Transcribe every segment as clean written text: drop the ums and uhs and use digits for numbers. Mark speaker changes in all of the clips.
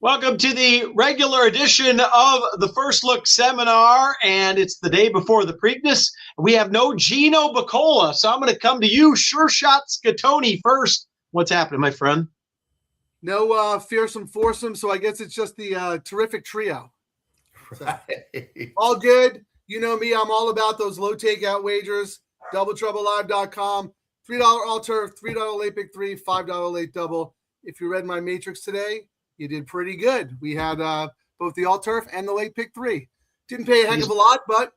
Speaker 1: Welcome to the regular edition of the First Look Seminar, and it's the day before the Preakness. We have no Gino Bacola, so I'm going to come to you, Sure Shot Scatoni, first. What's happening, my friend?
Speaker 2: No fearsome foursome, so I guess it's just the terrific trio.
Speaker 3: Right.
Speaker 2: All good. You know me, I'm all about those low takeout wagers. DoubleTroubleLive.com. $3 all turf, $3 late pick three, $5 late double. If you read my matrix today, you did pretty good. We had both the all turf and the late pick three. Didn't pay a heck of a lot, but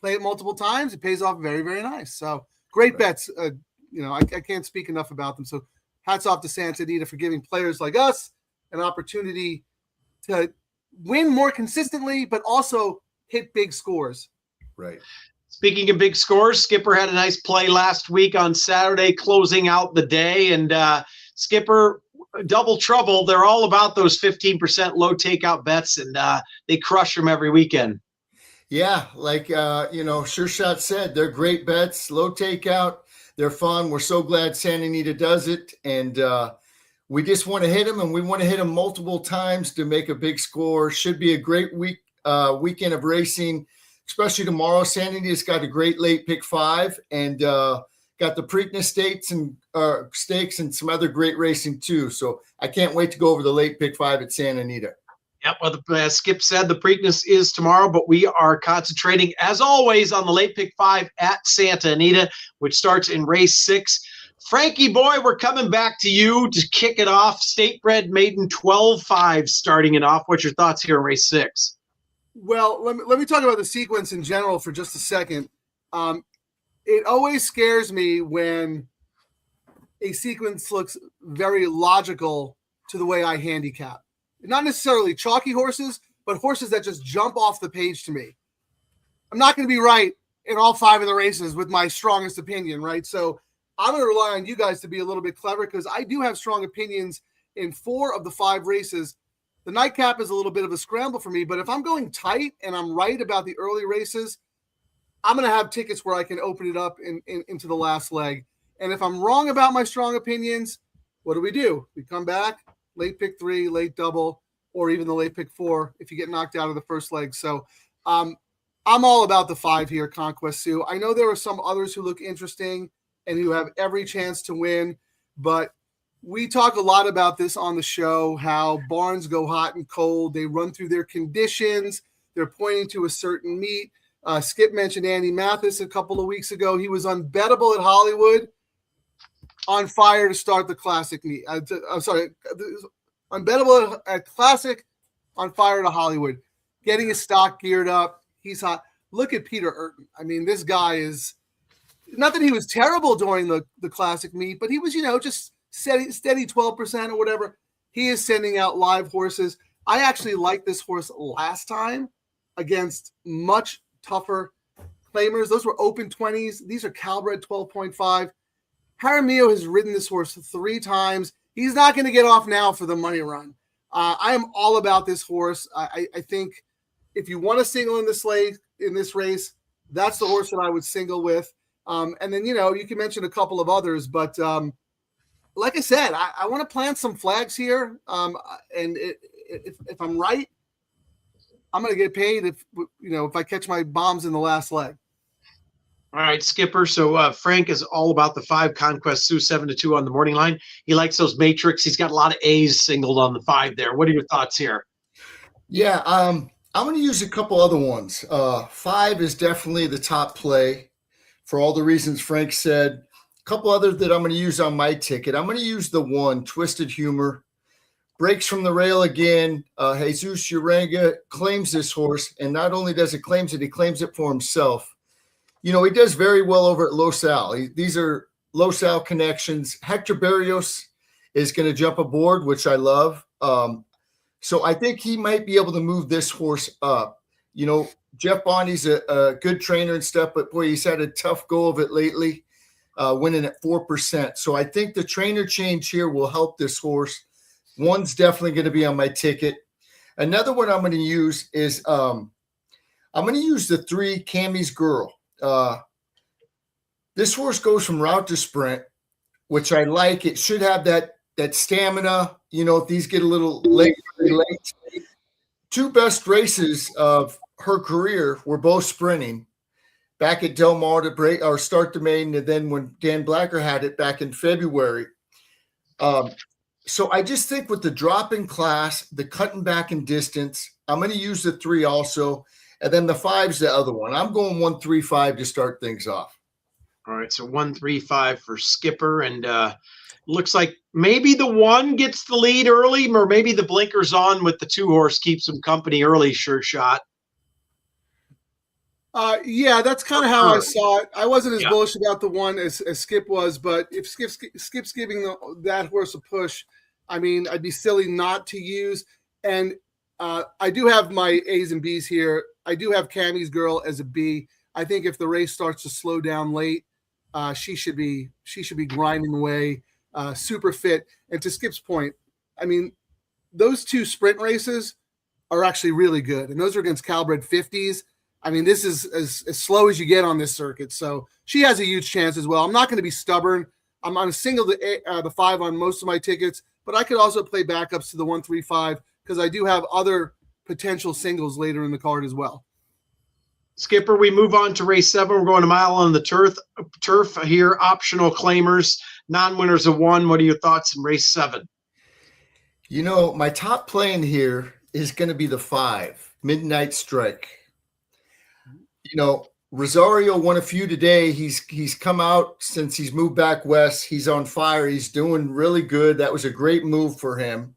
Speaker 2: play it multiple times. It pays off very, very nice. So great bets. I can't speak enough about them. So hats off to Santa Anita for giving players like us an opportunity to win more consistently, but also hit big scores.
Speaker 3: Right.
Speaker 1: Speaking of big scores, Skipper had a nice play last week on Saturday, closing out the day. And Skipper, double trouble. They're all about those 15% low takeout bets, and they crush them every weekend.
Speaker 3: Yeah, like Sure Shot said, they're great bets, low takeout. They're fun. We're so glad Santa Anita does it, and we just want to hit them, and we want to hit them multiple times to make a big score. Should be a great weekend of racing, especially tomorrow. Santa Anita's got a great late pick five, and got the Preakness stakes and some other great racing too. So I can't wait to go over the late pick five at Santa Anita.
Speaker 1: Yep, well, as Skip said, the Preakness is tomorrow, but we are concentrating, as always, on the late pick five at Santa Anita, which starts in race 6. Frankie boy, we're coming back to you to kick it off. State Bred Maiden 12-5 starting it off. What's your thoughts here in race 6?
Speaker 2: Well, let me talk about the sequence in general for just a second. It always scares me when a sequence looks very logical to the way I handicap. Not necessarily chalky horses, but horses that just jump off the page to me. I'm not going to be right in all 5 of the races with my strongest opinion, right? So I'm going to rely on you guys to be a little bit clever because I do have strong opinions in 4 of the 5 races. The nightcap is a little bit of a scramble for me, but if I'm going tight and I'm right about the early races, I'm going to have tickets where I can open it up into the last leg. And if I'm wrong about my strong opinions, what do? We come back, late pick 3, late double, or even the late pick 4 if you get knocked out of the first leg. So I'm all about the 5 here, Conquest Sioux. I know there are some others who look interesting and who have every chance to win, but we talk a lot about this on the show, how barns go hot and cold. They run through their conditions. They're pointing to a certain meet. Skip mentioned Andy Mathis a couple of weeks ago. He was unbettable at Hollywood, on fire to start the Classic meet. Unbettable at Classic, on fire to Hollywood. Getting his stock geared up. He's hot. Look at Peter Urton. I mean, this guy is – not that he was terrible during the Classic meet, but he was, just steady 12% or whatever. He is sending out live horses. I actually liked this horse last time against much tougher claimers. Those were open 20s. These are Calbred 12.5. Jaramillo has ridden this horse 3 times. He's not going to get off now for the money run. I am all about this horse. I think if you want to single in this race, that's the horse that I would single with. And then, you can mention a couple of others, but like I said, I want to plant some flags here. And if I'm right, I'm going to get paid if I catch my bombs in the last leg.
Speaker 1: All right, Skipper. So Frank is all about the 5 Conquest Sioux 7-2 on the morning line. He likes those matrix. He's got a lot of A's singled on the 5 there. What are your thoughts here?
Speaker 3: Yeah, I'm going to use a couple other ones. 5 is definitely the top play for all the reasons Frank said. A couple others that I'm going to use on my ticket. I'm going to use the 1, Twisted Humor. Breaks from the rail again. Jesus Uranga claims this horse, and not only does he claims it, he claims it for himself. He does very well over at Los Al. These are Los Al connections. Hector Barrios is going to jump aboard, which I love. So I think he might be able to move this horse up. Jeff Bondi's a good trainer and stuff, but boy, he's had a tough go of it lately, winning at 4%. So I think the trainer change here will help this horse. 1's definitely going to be on my ticket. Another one I'm going to use is I'm going to use the 3, Cammie's Girl. This horse goes from route to sprint, which I like. It should have that stamina if these get a little late, two best races of her career were both sprinting back at Del Mar to break or start the main, and then when Dan Blacker had it back in February. So I just think with the drop in class, the cutting back in distance, I'm going to use the 3 also, and then the 5's the other one. I'm going 1-3-5 to start things off.
Speaker 1: All right, so 1-3-5 for Skipper, and looks like maybe the 1 gets the lead early, or maybe the blinkers on with the 2-horse keeps them company early. Sure shot.
Speaker 2: Yeah, that's kind of how I saw it. I wasn't as bullish about the 1 as Skip was, but if Skip's giving that horse a push, I mean, I'd be silly not to use. And I do have my A's and B's here. I do have Cammie's Girl as a B. I think if the race starts to slow down late, she should be grinding away, super fit. And to Skip's point, I mean, those 2 sprint races are actually really good, and those are against Calbred 50s. I mean, this is as slow as you get on this circuit. So she has a huge chance as well. I'm not going to be stubborn. I'm on a single the 5 on most of my tickets, but I could also play backups to the 1-3-5 because I do have other potential singles later in the card as well.
Speaker 1: Skipper, we move on to race 7. We're going a mile on the turf here. Optional claimers, non-winners of 1. What are your thoughts in race 7?
Speaker 3: My top play in here is going to be the 5, Midnight Strike. Rosario won a few today. He's come out since he's moved back west. He's on fire. He's doing really good. That was a great move for him.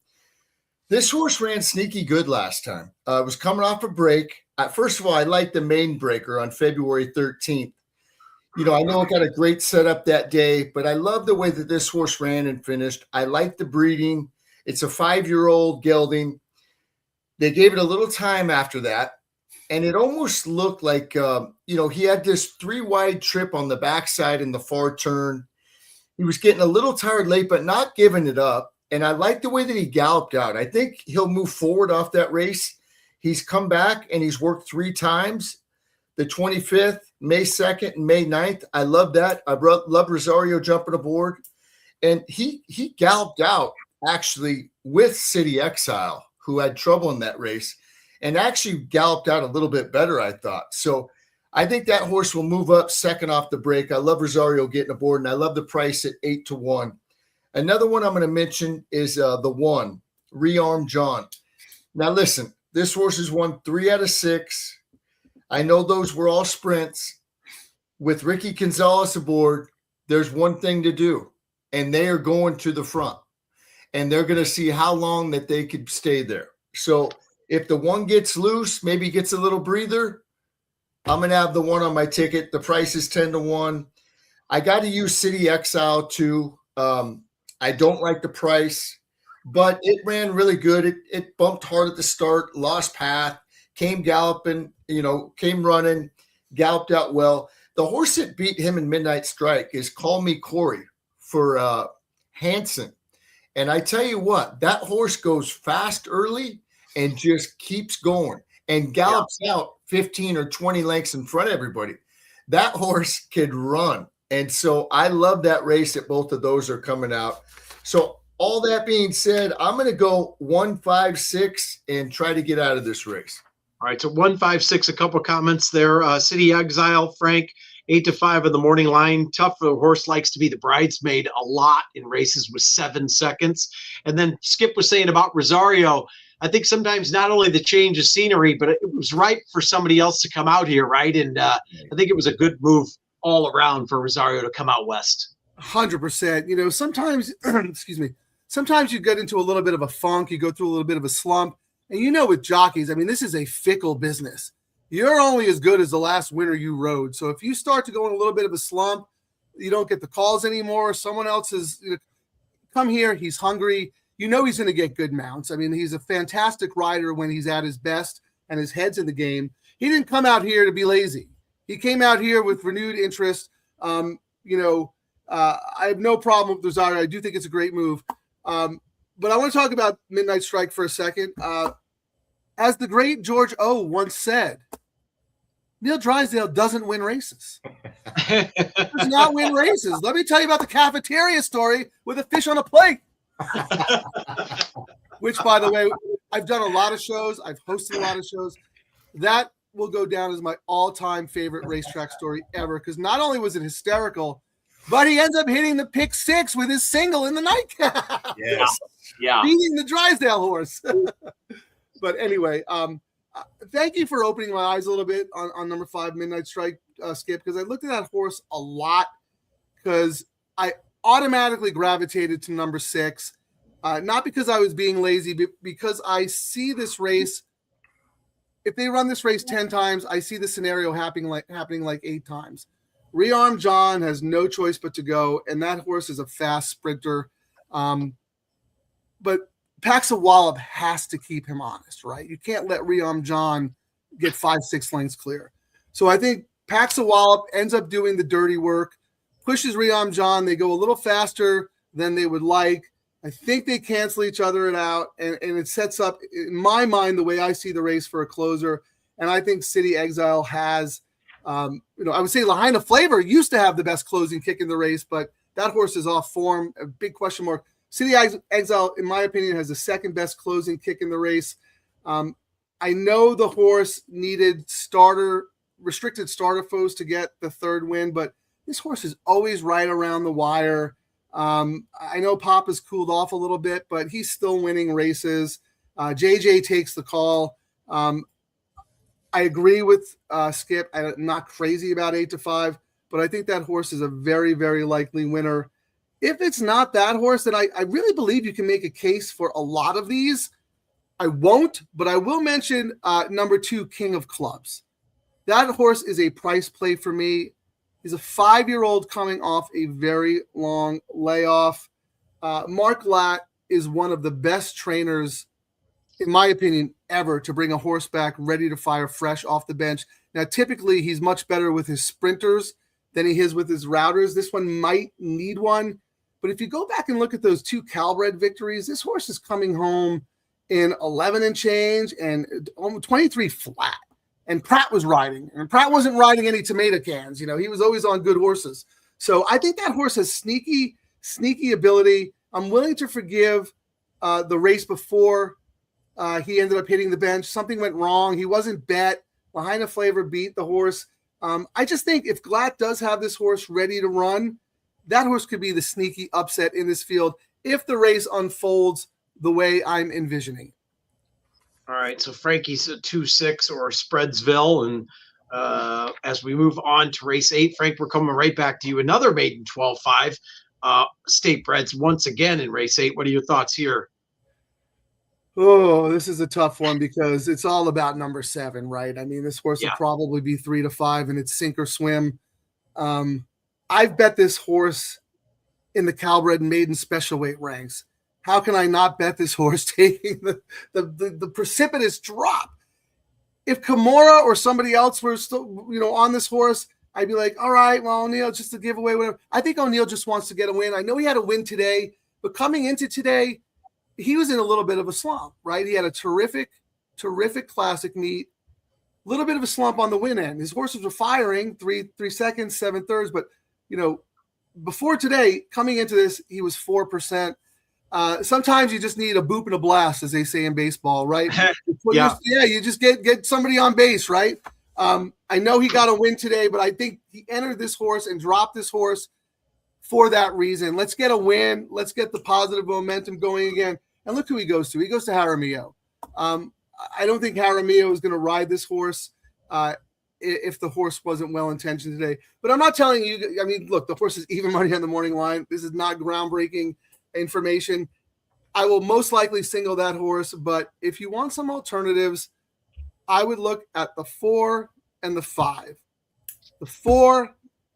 Speaker 3: This horse ran sneaky good last time. It was coming off a break. First of all, I liked the main breaker on February 13th. I know it got a great setup that day, but I love the way that this horse ran and finished. I like the breeding. It's a 5-year-old gelding. They gave it a little time after that. And it almost looked like, he had this 3-wide trip on the backside in the far turn. He was getting a little tired late, but not giving it up. And I like the way that he galloped out. I think he'll move forward off that race. He's come back and he's worked 3 times, the 25th, May 2nd, and May 9th. I love that. I love Rosario jumping aboard. And he galloped out actually with City Exile, who had trouble in that race, and actually galloped out a little bit better, I thought. So I think that horse will move up second off the break. I love Rosario getting aboard, and I love the price at 8-1. Another one I'm going to mention is the 1, Rearm John. Now, listen, this horse has won 3 out of 6. I know those were all sprints. With Ricky Gonzalez aboard, there's one thing to do, and they are going to the front, and they're going to see how long that they could stay there. So if the 1 gets loose, maybe gets a little breather, I'm going to have the 1 on my ticket. The price is 10-1. I got to use City Exile too. I don't like the price, but it ran really good. It bumped hard at the start, lost path, came galloping, came running, galloped out well. The horse that beat him in Midnight Strike is Call Me Corey for Hanson. And I tell you what, that horse goes fast early and just keeps going and gallops out 15 or 20 lengths in front of everybody. That horse could run. And so I love that race that both of those are coming out. So all that being said, I'm going to go 1-5-6 and try to get out of this race.
Speaker 1: All right, so 1-5-6, a couple of comments there. City Exile, Frank, 8-5 in the morning line. Tough. The horse likes to be the bridesmaid a lot in races with 7 seconds. And then Skip was saying about Rosario, I think sometimes not only the change of scenery, but it was right for somebody else to come out here, right? And I think it was a good move all around for Rosario to come out west.
Speaker 2: 100%. Sometimes, excuse me, sometimes you get into a little bit of a funk, you go through a little bit of a slump. And with jockeys, I mean, this is a fickle business. You're only as good as the last winner you rode. So if you start to go in a little bit of a slump, you don't get the calls anymore. Someone else is, come here, he's hungry. He's going to get good mounts. I mean, he's a fantastic rider when he's at his best and his head's in the game. He didn't come out here to be lazy. He came out here with renewed interest. I have no problem with Rosario. I do think it's a great move. But I want to talk about Midnight Strike for a second. As the great George O once said, Neil Drysdale doesn't win races. Does not win races. Let me tell you about the cafeteria story with a fish on a plate. Which, by the way, I've done a lot of shows. I've hosted a lot of shows. That will go down as my all-time favorite racetrack story ever, because not only was it hysterical, but he ends up hitting the pick six with his single in the nightcap.
Speaker 3: Yes.
Speaker 1: Yeah.
Speaker 2: Beating the Drysdale horse. But anyway, thank you for opening my eyes a little bit on number 5, Midnight Strike, Skip, because I looked at that horse a lot because I automatically gravitated to number 6. Not because I was being lazy, but because I see this race. If they run this race 10 times, I see the scenario happening like 8 times. Rearm John has no choice but to go, and that horse is a fast sprinter. But Paxa Wallop has to keep him honest, right? You can't let Rearm John get 5-6 lengths clear. So I think Paxa Wallop ends up doing the dirty work, pushes Rearm John. They go a little faster than they would like. I think they cancel each other out, and it sets up, in my mind, the way I see the race for a closer. And I think City Exile has, I would say Lahaina Flavor used to have the best closing kick in the race, but that horse is off form, a big question mark. City Exile, in my opinion, has the second best closing kick in the race. I know the horse needed restricted starter foes to get the third win, but this horse is always right around the wire. I know Papa's cooled off a little bit, but he's still winning races. JJ takes the call. I agree with Skip. I'm not crazy about 8-5, but I think that horse is a very, very likely winner. If it's not that horse, then I really believe you can make a case for a lot of these. I won't, but I will mention number 2, King of Clubs. That horse is a price play for me. He's a 5-year-old coming off a very long layoff. Mark Latt is one of the best trainers, in my opinion, ever to bring a horse back ready to fire fresh off the bench. Now, typically, he's much better with his sprinters than he is with his routers. This one might need one. But if you go back and look at those 2 Calbred victories, this horse is coming home in 11 and change and 23 flat. And Pratt was riding, and Pratt wasn't riding any tomato cans. He was always on good horses. So I think that horse has sneaky ability. I'm willing to forgive the race before he ended up hitting the bench. Something went wrong. He wasn't bet. Lahaina Flavor beat the horse. I just think if Glatt does have this horse ready to run, that horse could be the sneaky upset in this field if the race unfolds the way I'm envisioning.
Speaker 1: All right, so Frankie's a 2-6 or Spreadsville, and as we move on to race 8, Frank, we're coming right back to you. Another maiden 12-5 state breds once again in race 8. What are your thoughts here?
Speaker 2: Oh, this is a tough one because it's all about number 7, right? I mean, this horse will probably be 3-5, and it's sink or swim. I've bet this horse in the Calbred maiden special weight ranks. How can I not bet this horse taking the precipitous drop? If Kimura or somebody else were still, on this horse, I'd be like, all right, well, O'Neill, just to give away whatever. I think O'Neill just wants to get a win. I know he had a win today, but coming into today, he was in a little bit of a slump, right? He had a terrific classic meet, a little bit of a slump on the win end. His horses were firing 3 seconds, 7 thirds, but before today, coming into this, he was 4%. Sometimes you just need a boop and a blast, as they say in baseball, right? You just get somebody on base, right? I know he got a win today, but I think he entered this horse and dropped this horse for that reason. Let's get a win. Let's get the positive momentum going again. And look who he goes to. He goes to Jaramillo. I don't think Jaramillo is going to ride this horse if the horse wasn't well-intentioned today. But I'm not telling you – I mean, look, the horse is even money on the morning line. This is not groundbreaking information. I will most likely single that horse, but if you want some alternatives, I would look at the 4 and the 5. The 4,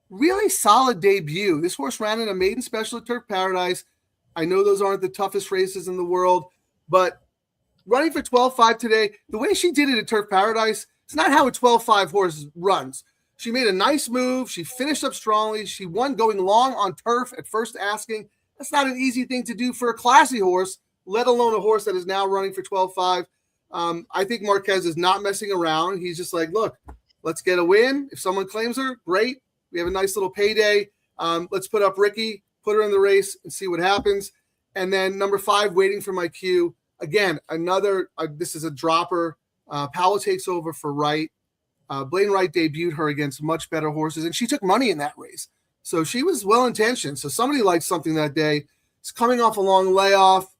Speaker 2: really solid debut. This horse ran in a maiden special at Turf Paradise. I know those aren't the toughest races in the world, but running for 12-5 today, the way she did it at Turf Paradise, it's not how a 12-5 horse runs. She made a nice move. She finished up strongly. She won going long on turf at first asking. That's not an easy thing to do for a classy horse, let alone a horse that is now running for 12-5. I think Marquez is not messing around. He's just like, look, let's get a win. If someone claims her, great. We have a nice little payday. Let's put up Ricky, put her in the race, and see what happens. And then number 5, Waiting for My Cue. Again, another, this is a dropper. Powell takes over for Wright. Blaine Wright debuted her against much better horses, and she took money in that race. So she was well-intentioned. So somebody liked something that day. It's coming off a long layoff.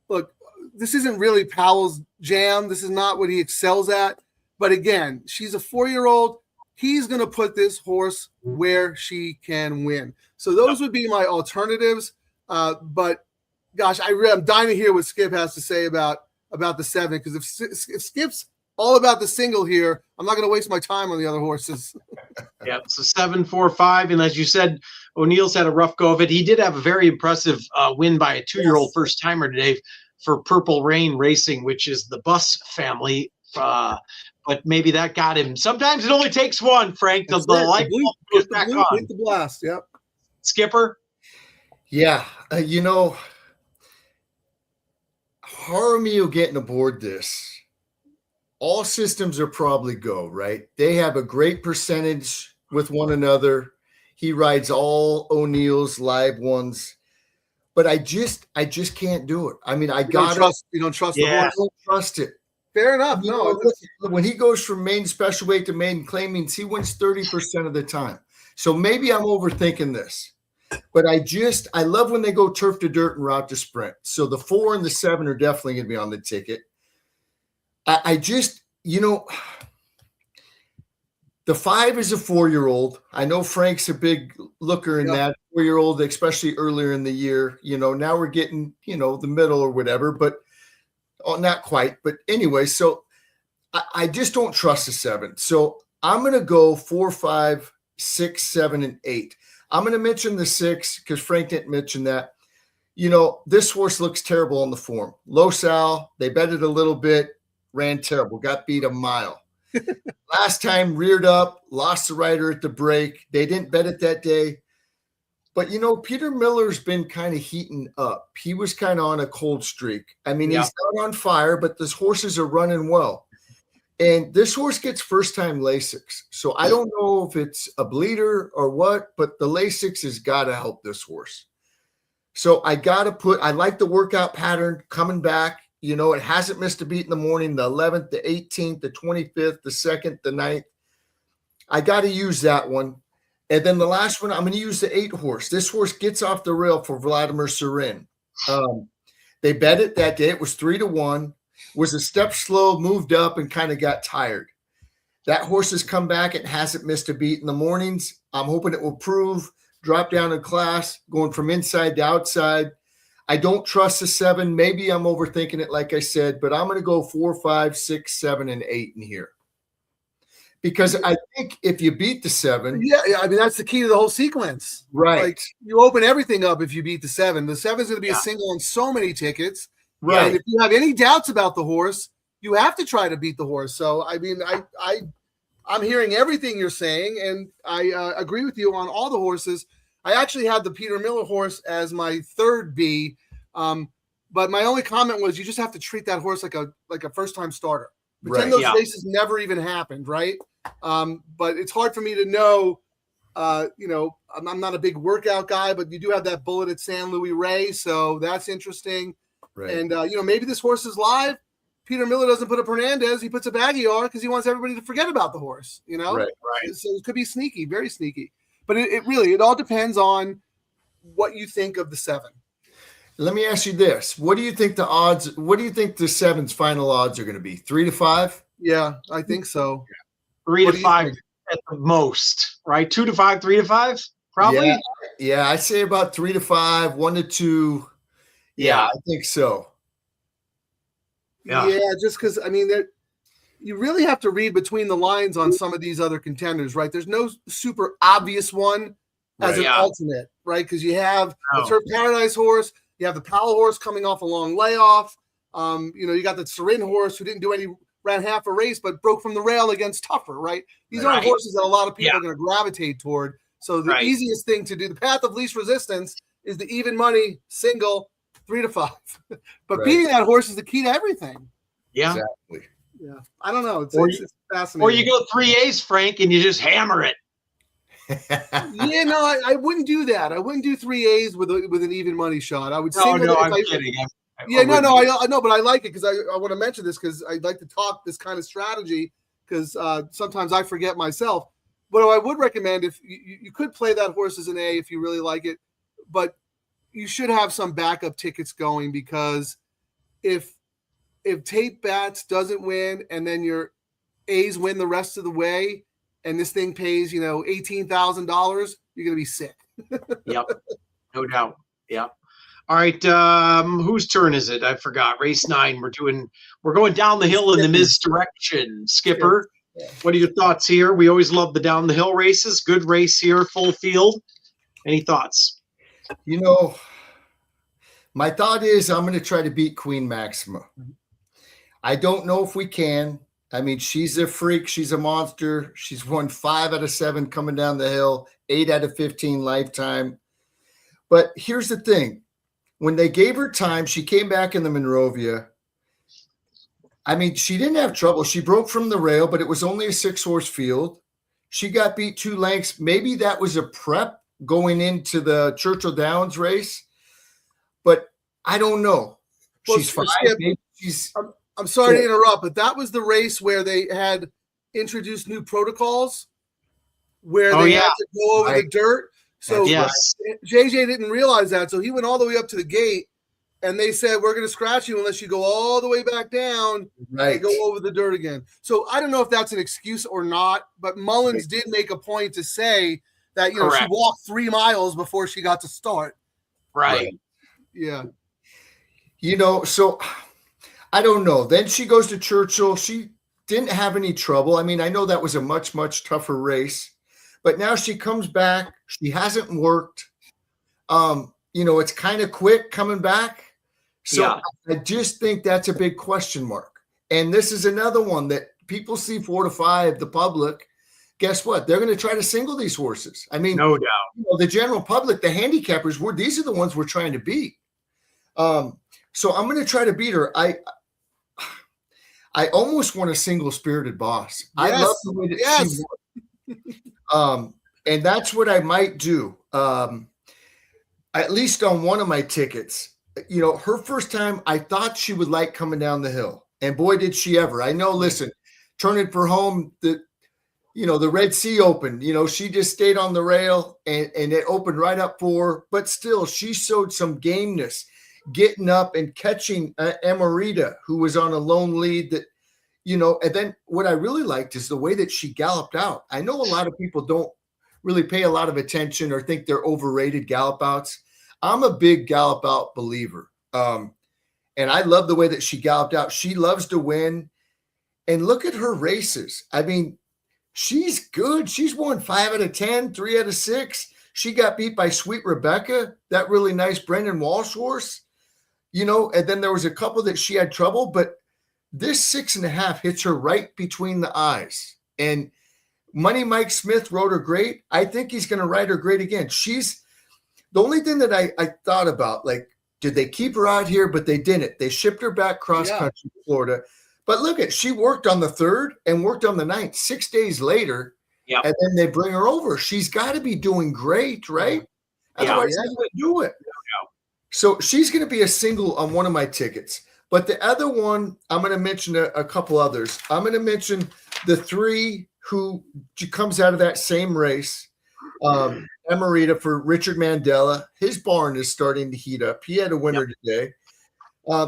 Speaker 2: Look, this isn't really Powell's jam. This is not what he excels at. But again, she's a 4-year-old. He's going to put this horse where she can win. So those would be my alternatives. But gosh, I'm dying to hear what Skip has to say about the 7, because if Skip's all about the single here, I'm not going to waste my time on the other horses.
Speaker 1: Yeah, so 7, 4, 5, and as you said, O'Neill's had a rough go of it. He did have a very impressive win by a 2-year-old first timer today for Purple Rain Racing, which is the Bus family. But maybe that got him. Sometimes it only takes one, Frank. The light bulb goes back on.
Speaker 2: Hit the blast. Yep.
Speaker 1: Skipper.
Speaker 3: Yeah, Jaramillo getting aboard this. All systems are probably go, right? They have a great percentage with one another. He rides all O'Neill's live ones, but I just can't do it. I mean, you don't trust the horse.
Speaker 1: Yeah.
Speaker 3: I don't trust it.
Speaker 2: Fair enough.
Speaker 3: When he goes from maiden special weight to maiden claim means he wins 30% of the time. So maybe I'm overthinking this, but I love when they go turf to dirt and route to sprint. So the 4 and the 7 are definitely going to be on the ticket. I just, the 5 is a 4-year-old. I know Frank's a big looker in that 4-year-old, especially earlier in the year. Now we're getting, the middle or whatever, but not quite. But anyway, so I just don't trust the 7. So I'm going to go 4, 5, 6, 7, and 8. I'm going to mention the 6 because Frank didn't mention that. This horse looks terrible on the form. Los Al, they betted a little bit. Ran terrible, got beat a mile. Last time reared up, lost the rider at the break. They didn't bet it that day. But, Peter Miller's been kind of heating up. He was kind of on a cold streak. I mean, he's not on fire, but his horses are running well. And this horse gets first-time Lasix. So I don't know if it's a bleeder or what, but the Lasix has got to help this horse. So I like the workout pattern coming back. It hasn't missed a beat in the morning, the 11th, the 18th, the 25th, the 2nd, the 9th. I got to use that one. And then the last one, I'm going to use the 8 horse. This horse gets off the rail for Vladimir Serin. They bet it that day. It was 3-1, was a step slow, moved up, and kind of got tired. That horse has come back and hasn't missed a beat in the mornings. I'm hoping it will prove, drop down in class, going from inside to outside. I don't trust the 7. Maybe I'm overthinking it, like I said, but I'm going to go 4, 5, 6, 7, and 8 in here. Because I think if you beat the 7.
Speaker 2: Yeah, I mean, that's the key to the whole sequence.
Speaker 3: Right.
Speaker 2: Like, you open everything up if you beat the 7. The 7 is going to be a single on so many tickets.
Speaker 3: Right.
Speaker 2: And if you have any doubts about the horse, you have to try to beat the horse. So, I mean, I'm hearing everything you're saying, and I agree with you on all the horses. I actually had the Peter Miller horse as my 3rd B, but my only comment was you just have to treat that horse like a first-time starter. Pretend those races never even happened, right? But it's hard for me to know. I'm not a big workout guy, but you do have that bullet at San Luis Rey, so that's interesting. Right. And maybe this horse is live. Peter Miller doesn't put a Hernandez; he puts a Baguiar because he wants everybody to forget about the horse.
Speaker 3: Right.
Speaker 2: So it could be sneaky, very sneaky. But it all depends on what you think of the 7.
Speaker 3: Let me ask you this. What do you think the 7's final odds are going to be? 3-5?
Speaker 2: Yeah, I think so.
Speaker 1: 3-5 at the most, right? 2-5, 3-5, probably.
Speaker 3: Yeah, I'd say about 3-5, 1-2. Yeah, I think so.
Speaker 2: Yeah, just because, I mean, you really have to read between the lines on some of these other contenders, right? There's no super obvious one as an alternate, right? Because you have the Turf Paradise horse, you have the Powell horse coming off a long layoff. You got the Serin horse who didn't ran half a race, but broke from the rail against Tougher, right? These are horses that a lot of people are going to gravitate toward. So the easiest thing to do, the path of least resistance, is the even money single 3-5. But beating that horse is the key to everything.
Speaker 1: Yeah.
Speaker 3: Exactly.
Speaker 2: Yeah, I don't know. It's fascinating.
Speaker 1: Or you go 3 A's, Frank, and you just hammer it.
Speaker 2: Yeah, no, I wouldn't do that. I wouldn't do 3 A's with an even money shot. I would
Speaker 1: No,
Speaker 2: single
Speaker 1: no,
Speaker 2: it.
Speaker 1: I'm kidding.
Speaker 2: Yeah, no,
Speaker 1: wouldn't.
Speaker 2: I know, but I like it because I want to mention this because I'd like to talk this kind of strategy because sometimes I forget myself. But I would recommend if you could play that horse as an A if you really like it, but you should have some backup tickets going because if Tate Bats doesn't win and then your A's win the rest of the way and this thing pays $18,000, you're gonna be sick.
Speaker 1: Yep, no doubt. Yep. All right, whose turn is it? I forgot. Race 9. We're going down the hill in the misdirection. Skipper, what are your thoughts here? We always love the down the hill races. Good race here, full field. Any thoughts?
Speaker 3: My thought is I'm going to try to beat Queen Maxima. I don't know if we can. I mean, she's a freak. She's a monster. She's won 5 out of 7 coming down the hill, 8 out of 15 lifetime. But here's the thing. When they gave her time, she came back in the Monrovia. I mean, she didn't have trouble. She broke from the rail, but it was only a 6-horse field. She got beat 2 lengths. Maybe that was a prep going into the Churchill Downs race, but I don't know.
Speaker 2: Well,
Speaker 3: she's fine.
Speaker 2: I'm sorry to interrupt, but that was the race where they had introduced new protocols where they had to go over the dirt. So
Speaker 1: yes.
Speaker 2: JJ didn't realize that. So he went all the way up to the gate and they said, we're going to scratch you unless you go all the way back down and go over the dirt again. So I don't know if that's an excuse or not, but Mullins did make a point to say that, she walked 3 miles before she got to start.
Speaker 1: Right.
Speaker 2: Yeah.
Speaker 3: So I don't know. Then she goes to Churchill. She didn't have any trouble. I mean, I know that was a much, much tougher race, but now she comes back. She hasn't worked. It's kind of quick coming back. So I just think that's a big question mark. And this is another one that people see 4 to 5, the public. Guess what? They're going to try to single these horses. I mean,
Speaker 1: no doubt.
Speaker 3: The general public, the handicappers, these are the ones we're trying to beat. So I'm going to try to beat her. I almost want a single Spirited Boss. Yes. I love the way that she won. And that's what I might do. At least on one of my tickets. Her first time, I thought she would like coming down the hill. And boy, did she ever. I know, listen, turning for home, the Red Sea opened. She just stayed on the rail and it opened right up for her. But still, she showed some gameness, getting up and catching Amarita, who was on a lone lead that, and then what I really liked is the way that she galloped out. I know a lot of people don't really pay a lot of attention or think they're overrated gallop outs. I'm a big gallop out believer. And I love the way that she galloped out. She loves to win. And look at her races. I mean, she's good. She's won 5 out of 10, 3 out of 6. She got beat by Sweet Rebecca, that really nice Brendan Walsh horse. And then there was a couple that she had trouble, but this 6.5 hits her right between the eyes. And Money Mike Smith rode her great. I think he's going to ride her great again. She's the only thing that I thought about, like, did they keep her out here? But they didn't. They shipped her back cross country to Florida. But look she worked on the 3rd and worked on the 9th 6 days later. Yeah. And then they bring her over. She's got to be doing great, right? Otherwise, they wouldn't do it. So she's going to be a single on one of my tickets. But the other one, I'm going to mention a couple others. I'm going to mention the 3 who comes out of that same race. Amarita for Richard Mandela. His barn is starting to heat up. He had a winner today.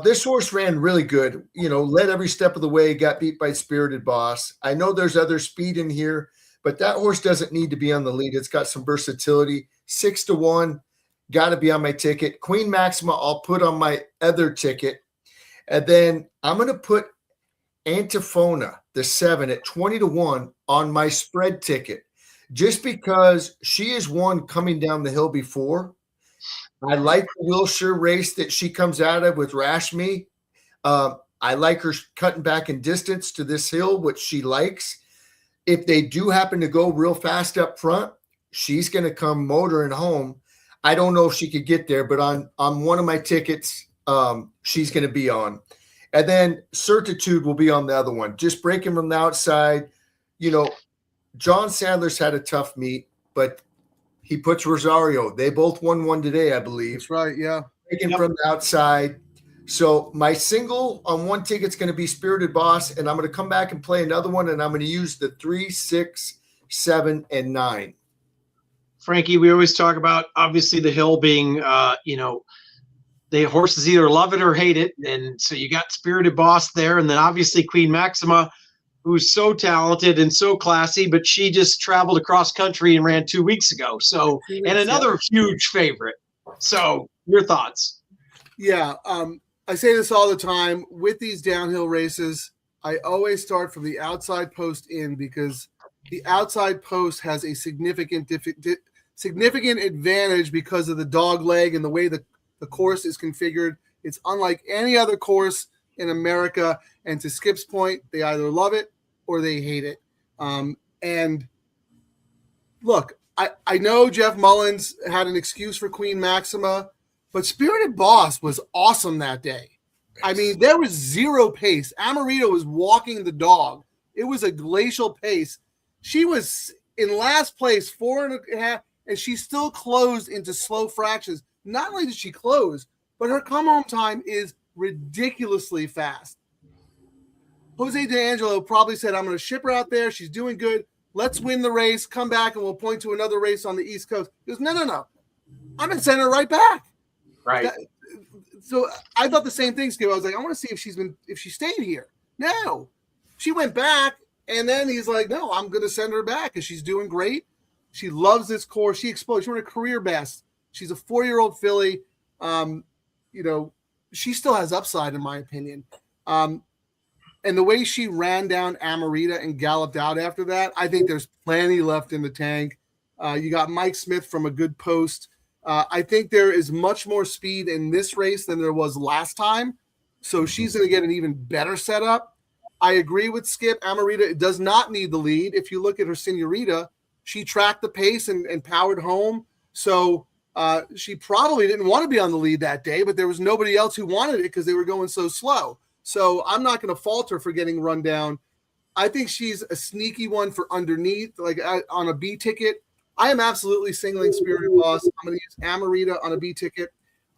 Speaker 3: This horse ran really good, led every step of the way, got beat by Spirited Boss. I know there's other speed in here, but that horse doesn't need to be on the lead. It's got some versatility. 6 to 1. Got to be on my ticket. Queen Maxima, I'll put on my other ticket. And then I'm going to put Antifona, the 7 at 20 to 1 on my spread ticket, just because she has won coming down the hill before. I like the Wilshire race that she comes out of with Rashmi. I like her cutting back in distance to this hill, which she likes. If they do happen to go real fast up front, she's going to come motoring home. I don't know if she could get there, but on one of my tickets, she's going to be on. And then Certitude will be on the other one. Just breaking from the outside. John Sandler's had a tough meet. but he puts Rosario. They both won one today, I believe.
Speaker 2: That's right. Yeah.
Speaker 3: Taken from the outside. So my single on one ticket's going to be Spirited Boss, and I'm going to come back and play another one, and I'm going to use the 3, 6, 7, and 9.
Speaker 1: Frankie, we always talk about obviously the hill being, the horses either love it or hate it, and so you got Spirited Boss there, and then obviously Queen Maxima, who's so talented and so classy, but she just traveled across country and ran 2 weeks ago. So, and another huge favorite. So, your thoughts?
Speaker 2: Yeah, I say this all the time with these downhill races. I always start from the outside post in, because the outside post has a significant advantage because of the dog leg and the way the course is configured. It's unlike any other course in America. And to Skip's point, they either love it or they hate it. And look, I know Jeff Mullins had an excuse for Queen Maxima, but Spirited Boss was awesome that day. I mean, there was zero pace. Amarita was walking the dog. It was a glacial pace. She was in last place, 4.5, and she still closed into slow fractions. Not only did she close, but her come home time is ridiculously fast. Jose D'Angelo probably said, I'm going to ship her out there. She's doing good. Let's win the race. Come back and we'll point to another race on the East Coast. He goes, no. I'm going to send her right back.
Speaker 1: Right.
Speaker 2: So I thought the same thing, Skip. I was like, I want to see if she stayed here. No. She went back, and then he's like, no, I'm going to send her back because she's doing great. She loves this course. She exploded. She won a career best. She's a 4-year-old filly. She still has upside, in my opinion. And the way she ran down Amarita and galloped out after that, I think there's plenty left in the tank. You got Mike Smith from a good post. I think there is much more speed in this race than there was last time. So she's going to get an even better setup. I agree with Skip. Amarita does not need the lead. If you look at her Senorita, she tracked the pace and powered home. So she probably didn't want to be on the lead that day, but there was nobody else who wanted it because they were going so slow. So I'm not going to fault her for getting run down. I think she's a sneaky one for underneath, like on a B ticket. I am absolutely singling Spirited Boss. I'm going to use Amarita on a B ticket.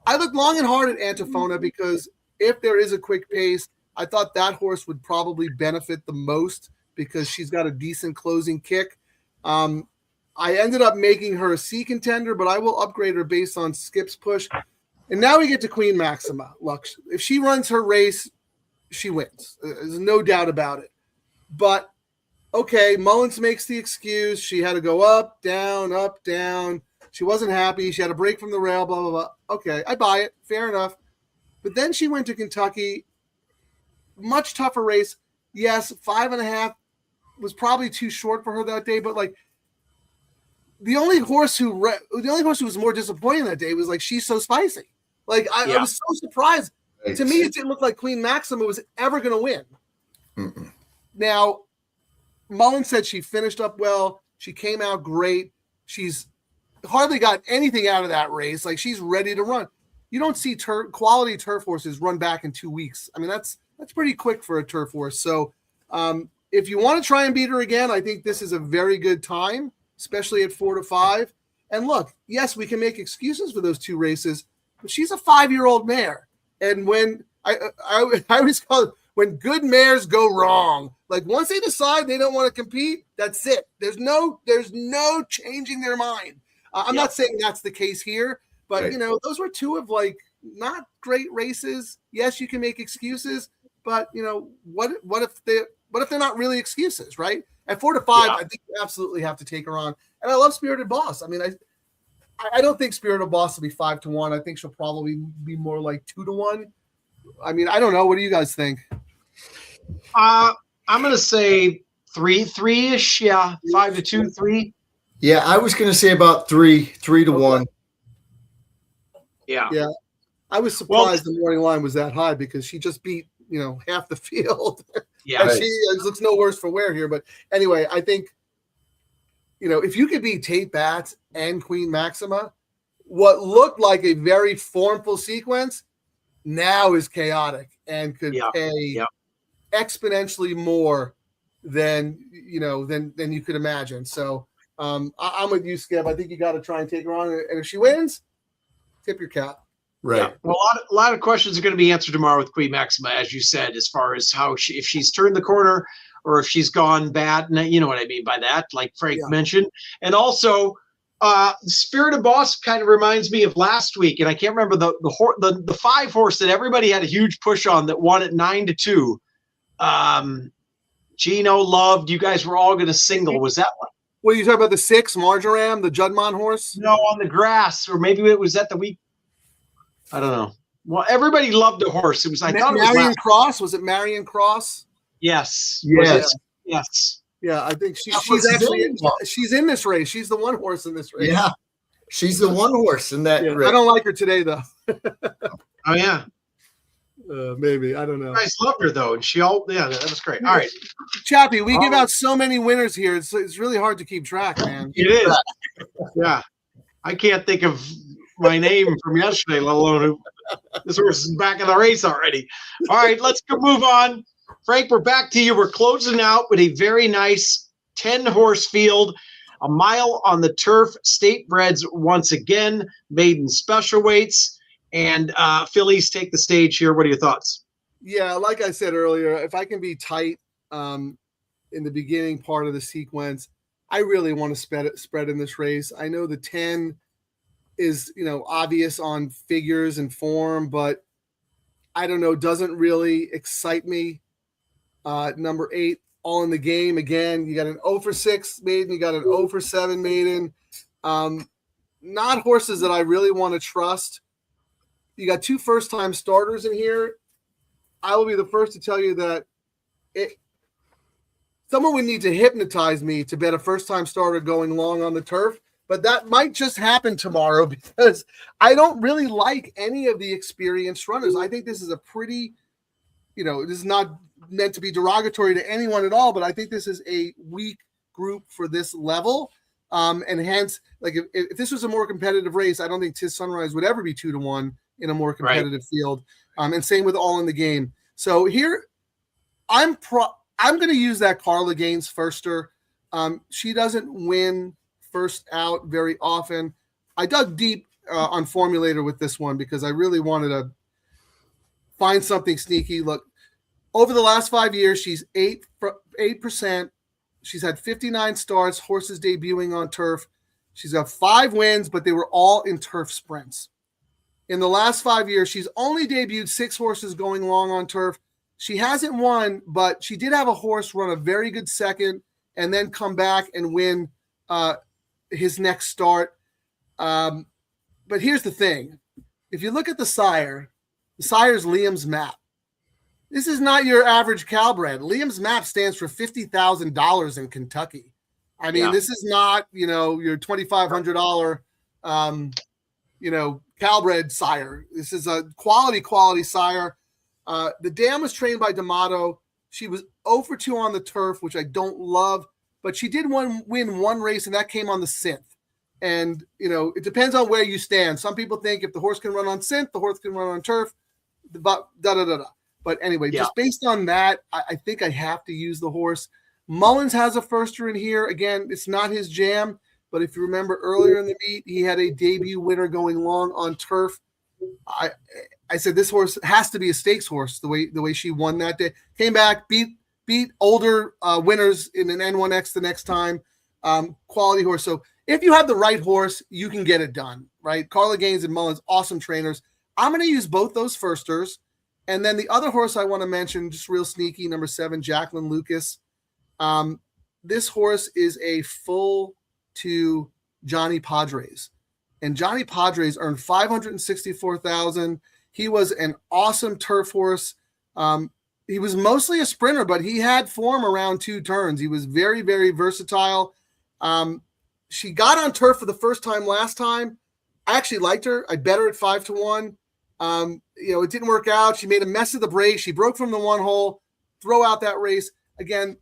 Speaker 2: I looked long and hard at Antifona because if there is a quick pace, I thought that horse would probably benefit the most because she's got a decent closing kick. I ended up making her a C contender, but I will upgrade her based on Skip's push. And now we get to Queen Maxima. Look, if she runs her race, she wins. There's no doubt about it. But, okay, Mullins makes the excuse. She had to go up, down. She wasn't happy. She had a break from the rail, blah, blah, blah. Okay, I buy it. Fair enough. But then she went to Kentucky. Much tougher race. Yes, 5.5 was probably too short for her that day. But, like, the only horse who was more disappointing that day was, like, She's So Spicy. Like, I was so surprised. To me, it didn't look like Queen Maxima was ever going to win. Mm-mm. Now, Mullins said she finished up well. She came out great. She's hardly got anything out of that race. Like, she's ready to run. You don't see quality turf horses run back in 2 weeks. I mean, that's pretty quick for a turf horse. So if you want to try and beat her again, I think this is a very good time, especially at 4 to 5. And look, yes, we can make excuses for those 2 races, but she's a 5-year-old mare. And when I always call it, when good mares go wrong, like once they decide they don't want to compete, that's it. There's no changing their mind. I'm not saying that's the case here, but those were 2 of like not great races. Yes, you can make excuses, but what if they're not really excuses, right? At 4 to 5, I think you absolutely have to take her on. And I love Spirited Boss. I mean, I don't think Spirited Boss will be 5 to 1. I think she'll probably be more like 2 to 1. I mean, I don't know. What do you guys think?
Speaker 1: I'm going to say 3-ish. Yeah. 5 to 2, 3.
Speaker 3: Yeah. I was going to say about 3 to 1.
Speaker 1: Yeah.
Speaker 2: Yeah. I was surprised the morning line was that high because she just beat, half the field.
Speaker 1: Yeah.
Speaker 2: She looks no worse for wear here. But anyway, I think, if you could beat Tate Batts and Queen Maxima, what looked like a very formful sequence now is chaotic and could pay exponentially more than you could imagine. So I'm with you, Skip. I think you got to try and take her on, and if she wins, tip your cap.
Speaker 3: Right.
Speaker 1: Yeah. Well, a lot of questions are going to be answered tomorrow with Queen Maxima, as you said, as far as how if she's turned the corner or if she's gone bad. And you know what I mean by that, like Frank mentioned. And also, Spirit of Boss kind of reminds me of last week, and I can't remember the 5 horse that everybody had a huge push on that won at 9-2. Gino loved. You guys were all going to single. Was that one?
Speaker 2: What are you talking about? The 6 Marjoram, the Judmont horse?
Speaker 1: No, on the grass, or maybe it was at the week. I don't know. Well, everybody loved the horse. It was. I thought it was
Speaker 2: Marion Cross. Was it Marion Cross?
Speaker 1: Yes.
Speaker 3: Yes.
Speaker 1: Yes.
Speaker 2: Yeah, I think she's actually she's in this race. She's the one horse in this race.
Speaker 3: Yeah, she's the one horse in that race.
Speaker 2: I don't like her today though.
Speaker 1: Oh yeah.
Speaker 2: Maybe I don't know.
Speaker 1: You guys loved her though, and that was great. All right,
Speaker 2: Chappie, we give out so many winners here. It's really hard to keep track, man.
Speaker 1: It is. Yeah, I can't think of my name from yesterday, let alone this horse is back in the race already. All right, let's move on. Frank, we're back to you. We're closing out with a very nice 10-horse field, a mile on the turf, state breds once again, maiden special weights, and fillies take the stage here. What are your thoughts?
Speaker 2: Yeah, like I said earlier, if I can be tight in the beginning part of the sequence, I really want to spread in this race. I know the 10 is, obvious on figures and form, but I don't know, doesn't really excite me. Number 8, All in the Game. Again, you got an 0 for 6 maiden, you got an 0 for 7 maiden. Not horses that I really want to trust. You got 2 first-time starters in here. I will be the first to tell you that someone would need to hypnotize me to bet a first-time starter going long on the turf, but that might just happen tomorrow because I don't really like any of the experienced runners. I think this is a pretty, this is not meant to be derogatory to anyone at all, but I think this is a weak group for this level. And hence, like if this was a more competitive race, I don't think Tis Sunrise would ever be 2-1 in a more competitive field. And same with All in the Game. So here, I'm going to use that Carla Gaines firster. She doesn't win first out very often. I dug deep on Formulator with this one because I really wanted to find something sneaky. Look, over the last 5 years, she's 8%. She's had 59 starts, horses debuting on turf. She's got 5 wins, but they were all in turf sprints. In the last 5 years, she's only debuted 6 horses going long on turf. She hasn't won, but she did have a horse run a very good second and then come back and win his next start. But here's the thing. If you look at the sire's Liam's Map. This is not your average Calbred. Liam's Map stands for $50,000 in Kentucky. I mean, This is not, your $2,500, Calbred sire. This is a quality sire. The dam was trained by D'Amato. She was 0 for 2 on the turf, which I don't love, but she did win one race, and that came on the synth. And, it depends on where you stand. Some people think if the horse can run on synth, the horse can run on turf, but da-da-da-da. But anyway, just based on that, I think I have to use the horse. Mullins has a firster in here. Again, it's not his jam, but if you remember earlier in the meet, he had a debut winner going long on turf. I said this horse has to be a stakes horse. The way she won that day, came back, beat older winners in an N1X the next time. Quality horse. So if you have the right horse, you can get it done, right? Carla Gaines and Mullins, awesome trainers. I'm going to use both those firsters. And then the other horse I want to mention, just real sneaky, number 7, Jacqueline Lucas. This horse is a full to Johnny Padres. And Johnny Padres earned $564,000. He was an awesome turf horse. He was mostly a sprinter, but he had form around 2 turns. He was very, very versatile. She got on turf for the first time last time. I actually liked her. I bet her at 5-1. It didn't work out. She made a mess of the break. She broke from the 1 hole, throw out that race. Again,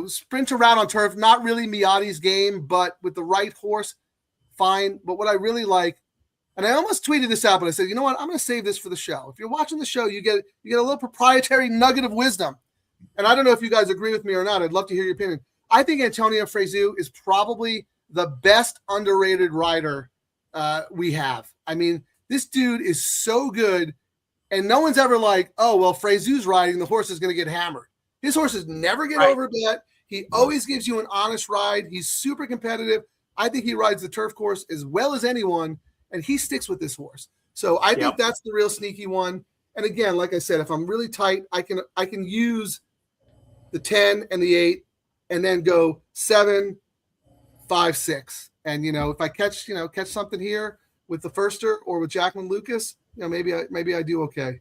Speaker 2: sprint around on turf, not really Miati's game, but with the right horse, fine. But what I really like, and I almost tweeted this out, but I said, you know what? I'm going to save this for the show. If you're watching the show, you get a little proprietary nugget of wisdom. And I don't know if you guys agree with me or not. I'd love to hear your opinion. I think Antonio Frezu is probably the best underrated rider we have. I mean, this dude is so good, and no one's ever like, oh, well, Frezu's riding, the horse is going to get hammered. His horses never get overbet. He always gives you an honest ride. He's super competitive. I think he rides the turf course as well as anyone, and he sticks with this horse. So I think that's the real sneaky one. And again, like I said, if I'm really tight, I can use the 10 and the 8 and then go 7, 5, 6. And, if I catch something here with the firster or with Jacqueline Lucas, maybe I do okay.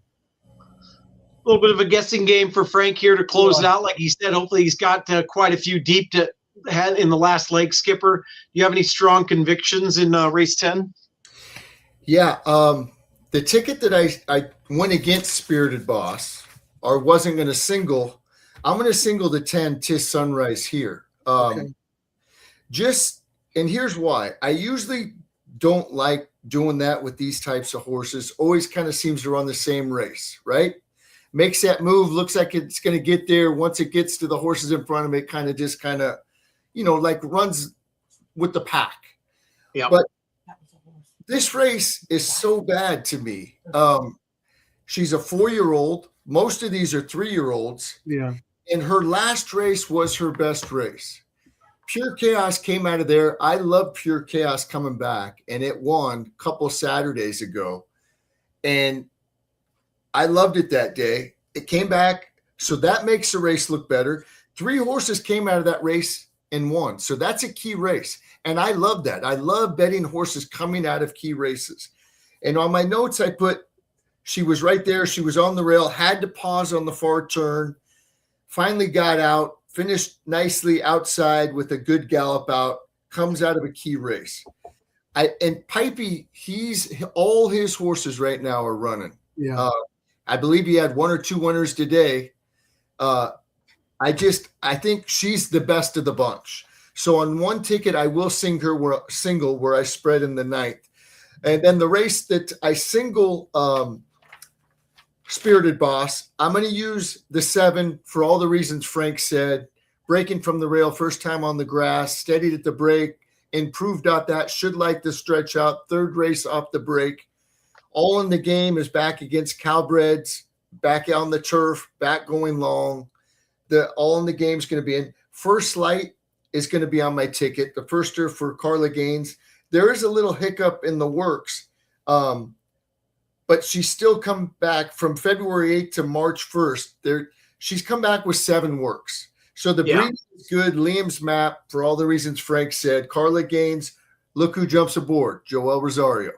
Speaker 1: A little bit of a guessing game for Frank here to close it out. Like he said, hopefully he's got quite a few deep to had in the last leg. Skipper, do you have any strong convictions in race 10?
Speaker 3: Yeah. The ticket that I went against Spirited Boss or wasn't going to single, I'm going to single the 10 Tis Sunrise here. And here's why. I usually don't like doing that with these types of horses. Always kind of seems to run the same race, right? Makes that move, looks like it's going to get there. Once it gets to the horses in front of it, kind of, like runs with the pack. Yeah. But this race is so bad to me. She's a 4-year-old. Most of these are 3-year-olds.
Speaker 2: Yeah.
Speaker 3: And her last race was her best race. Pure Chaos came out of there. I love Pure Chaos coming back, and it won a couple Saturdays ago. And I loved it that day. It came back, so that makes the race look better. 3 horses came out of that race and won. So that's a key race. And I love that. I love betting horses coming out of key races. And on my notes, I put she was right there. She was on the rail, had to pause on the far turn, finally got out, finished nicely outside with a good gallop out, comes out of a key race. And Pipey, all his horses right now are running.
Speaker 2: Yeah.
Speaker 3: I believe he had 1 or 2 winners today. I think she's the best of the bunch. So on one ticket, I will single where I spread in the 9th. And then the race that I single Spirited Boss, I'm going to use the 7 for all the reasons Frank said. Breaking from the rail, first time on the grass, steadied at the break, improved out that, should like the stretch out, 3rd race off the break. All in the game is back against Cowbreds, back on the turf, back going long. The all in the game is going to be in. First Light is going to be on my ticket. The firster for Carla Gaines. There is a little hiccup in the works, but she's still come back from February 8th to March 1st. She's come back with 7 works. So the breeding is good. Liam's map, for all the reasons Frank said. Carla Gaines, look who jumps aboard, Joel Rosario.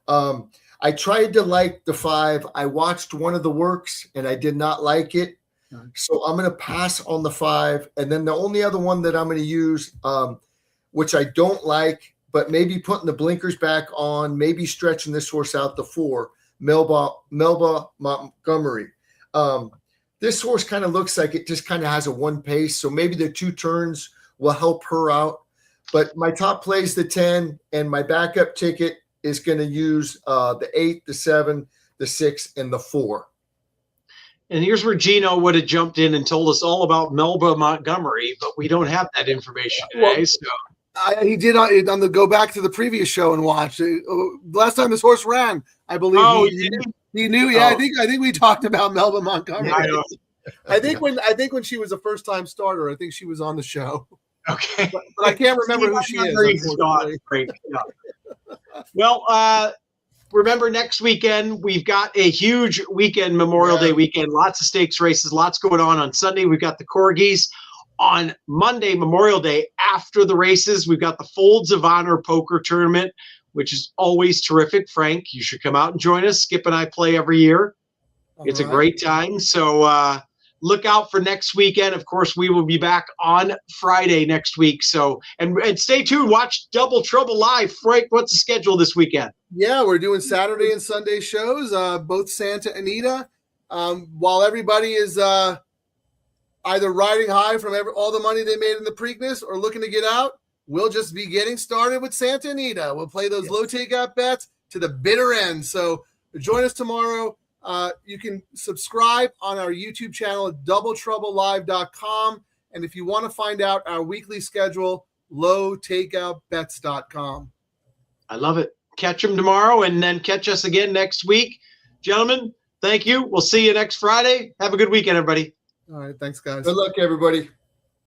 Speaker 3: I tried to like the 5. I watched one of the works, and I did not like it. So I'm going to pass on the 5. And then the only other one that I'm going to use, which I don't like, but maybe putting the blinkers back on, maybe stretching this horse out to 4, Melba Montgomery. This horse kind of looks like it just kind of has a 1 pace. So maybe the 2 turns will help her out. But my top play is the 10, and my backup ticket is going to use the 8, the 7, the 6, and the 4.
Speaker 1: And here's where Gino would have jumped in and told us all about Melba Montgomery, but we don't have that information today.
Speaker 2: He did on the go back to the previous show and watch. Last time this horse ran, I believe he knew. Yeah, I think we talked about Melba Montgomery. I think when she was a first time starter, I think she was on the show.
Speaker 1: Okay,
Speaker 2: but I can't remember who she is.
Speaker 1: Great. Yeah. Well, remember next weekend we've got a huge weekend, Memorial Day weekend. Lots of stakes races, lots going on Sunday. We've got the Corgis. On Monday, Memorial Day, after the races, we've got the Folds of Honor poker tournament, which is always terrific. Frank, you should come out and join us. Skip and I play every year. It's a great time. So look out for next weekend. Of course, we will be back on Friday next week. So and stay tuned. Watch Double Trouble live. Frank, what's the schedule this weekend?
Speaker 2: Yeah, we're doing Saturday and Sunday shows, both Santa and Anita. While everybody is either riding high from all the money they made in the Preakness or looking to get out, we'll just be getting started with Santa Anita. We'll play those low takeout bets to the bitter end. So join us tomorrow. You can subscribe on our YouTube channel at doubletroublelive.com. And if you want to find out our weekly schedule, lowtakeoutbets.com.
Speaker 1: I love it. Catch them tomorrow and then catch us again next week. Gentlemen, thank you. We'll see you next Friday. Have a good weekend, everybody.
Speaker 2: All right. Thanks, guys.
Speaker 3: Good luck, everybody.